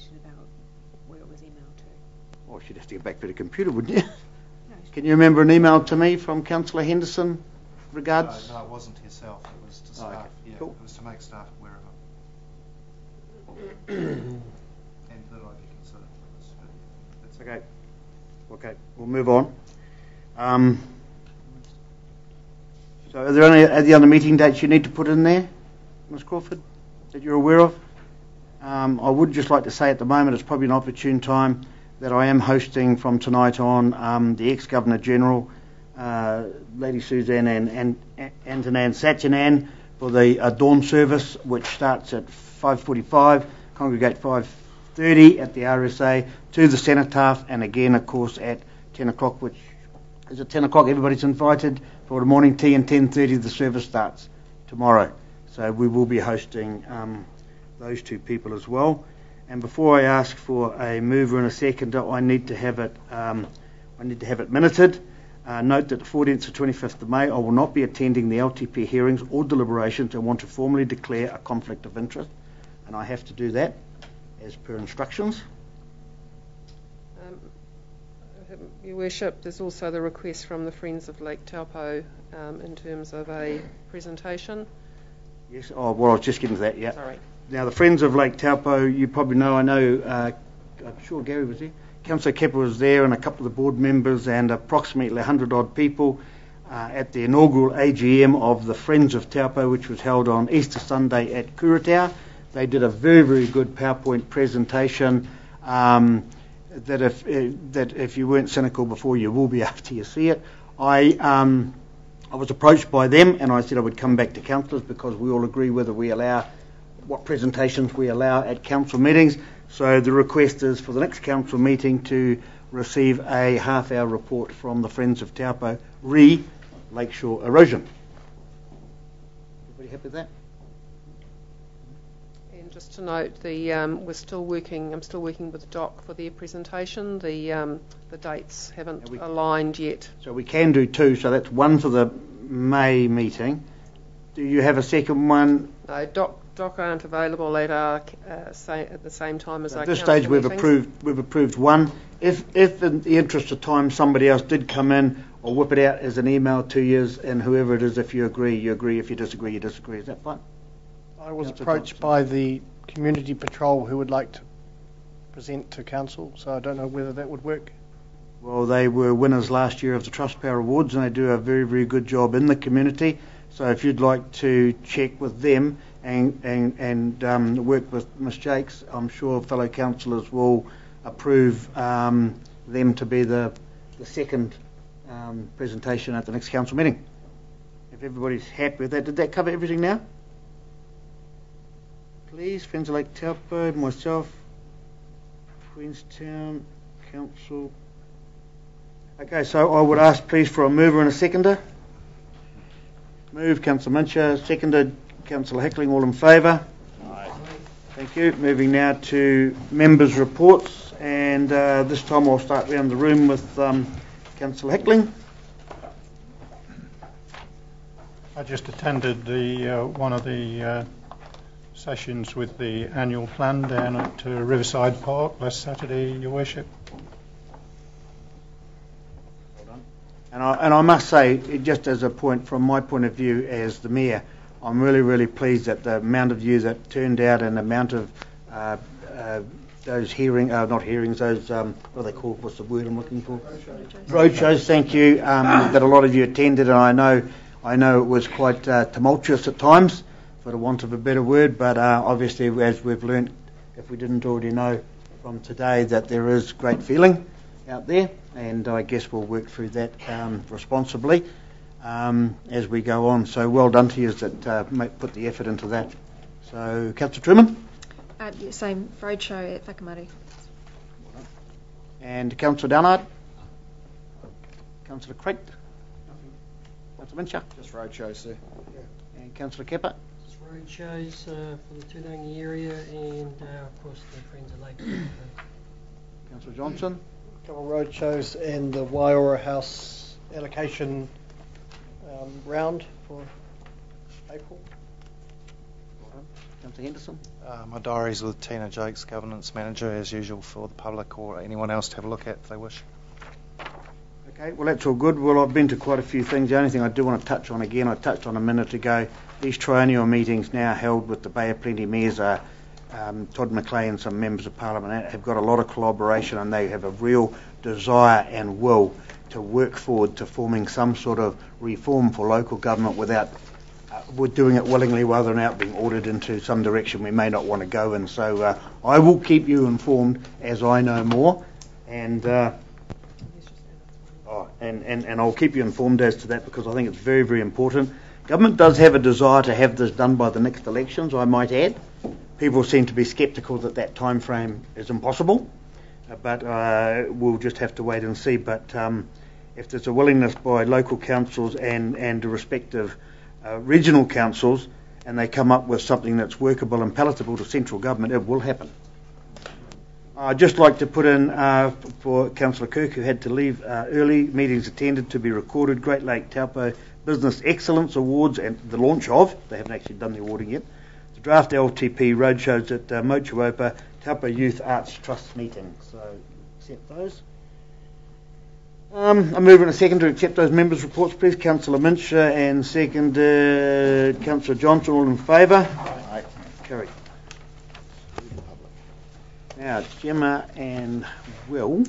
question about where it was emailed to. Well, she'd have to get back to the computer, wouldn't you? No, Can you remember an email to me from Councillor Henderson regards? No, it wasn't to yourself. It was to staff. Okay. Yeah, Cool. it was to make staff aware of it, and that I'd be considered for this. But that's Okay. Okay, we'll move on. So are there any other meeting dates you need to put in there, Ms Crawford, that you're aware of? I would just like to say at the moment it's probably an opportune time that I am hosting from tonight on the ex-Governor General, Lady Suzanne and Antonan Satchinan, for the dawn service, which starts at 5:45, congregate 5:30 at the RSA to the cenotaph, and again, of course, at 10 o'clock, which is at 10 o'clock. Everybody's invited for the morning tea, and 10:30 the service starts tomorrow. So we will be hosting those two people as well. And before I ask for a mover and a seconder, I need to have it minuted. Note that the 14th to 25th of May, I will not be attending the LTP hearings or deliberations and want to formally declare a conflict of interest, and I have to do that as per instructions. Your Worship, there's also the request from the Friends of Lake Taupo in terms of a presentation. Yes, oh, well, I was just getting to that, yeah. Sorry. Now, the Friends of Lake Taupo, you probably know, I'm sure Gary was there, Councillor Kepper was there, and a couple of the board members, and approximately 100-odd people at the inaugural AGM of the Friends of Taupo, which was held on Easter Sunday at Kuratau. They did a very, very good PowerPoint presentation that if you weren't cynical before, you will be after you see it. I was approached by them, and I said I would come back to councillors because we all agree whether we allow what presentations we allow at council meetings. So the request is for the next council meeting to receive a half-hour report from the Friends of Taupo re Lakeshore erosion. Everybody happy with that? And just to note, I'm still working with DOC for their presentation. The dates haven't aligned yet. So we can do two. So that's one for the May meeting. Do you have a second one? No, DOC aren't available at the same time as our council meetings. At this stage, we've approved one. If in the interest of time somebody else did come in, I'll whip it out as an email to you, and whoever it is, if you agree, you agree. If you disagree, you disagree. Is that fine? I was approached by the Community Patrol who would like to present to council, so I don't know whether that would work. Well, they were winners last year of the Trustpower Awards, and they do a very, very good job in the community. So if you'd like to check with them and work with Ms Jakes, I'm sure fellow councillors will approve them to be the second presentation at the next council meeting. If everybody's happy with that, did that cover everything now? Please, Friends of Lake Taupo, myself, Queenstown Council. Okay, so I would ask please for a mover and a seconder. Move, Councillor Mincher, seconded, Councillor Hickling, all in favour? Aye. Thank you. Moving now to members' reports, and this time I'll start round the room with Councillor Hickling. I just attended one of the sessions with the annual plan down at Riverside Park last Saturday, Your Worship. And I must say, just as a point, from my point of view as the Mayor, I'm really, really pleased at the amount of you that turned out and the amount of those not hearings, those, what are they called, what's the word I'm looking for? Roadshows, thank you, that a lot of you attended, and I know it was quite tumultuous at times, for the want of a better word, but obviously, as we've learnt, if we didn't already know from today, that there is great feeling out there, and I guess we'll work through that responsibly as we go on. So well done to you that put the effort into that. So, Councillor Truman? Yeah, same roadshow at Whakamari. And Councillor Downard? Councillor Craig? Councillor Mincher? Just roadshow, sir. And Councillor Kepper? Just roadshows for the Turangi area and of course the Friends of Lake. Councillor Johnson? A couple of road shows and the Waiora House allocation round for April. Councillor Henderson? My diary's with Tina Jakes, Governance Manager, as usual, for the public or anyone else to have a look at if they wish. Okay, well that's all good. Well, I've been to quite a few things. The only thing I do want to touch on again, I touched on a minute ago, these triennial meetings now held with the Bay of Plenty mayors, Todd McLean and some members of Parliament have got a lot of collaboration, and they have a real desire and will to work forward to forming some sort of reform for local government without we're doing it willingly rather than out being ordered into some direction we may not want to go in. So I will keep you informed as I know more, and I'll keep you informed as to that, because I think it's very, very important. Government does have a desire to have this done by the next elections, I might add. People seem to be sceptical that that time frame is impossible, but we'll just have to wait and see. But if there's a willingness by local councils and the respective regional councils, and they come up with something that's workable and palatable to central government, it will happen. I'd just like to put in for Councillor Kirk, who had to leave early, meetings attended to be recorded, Great Lake Taupo Business Excellence Awards and the launch of, they haven't actually done the awarding yet, the draft LTP roadshows at Motuopa, Taupo Youth Arts Trust meeting. So accept those. I move in a second to accept those members' reports, please. Councillor Minch and second Councillor Johnson, all in favour? Aye. Carried. Now, Gemma and Will.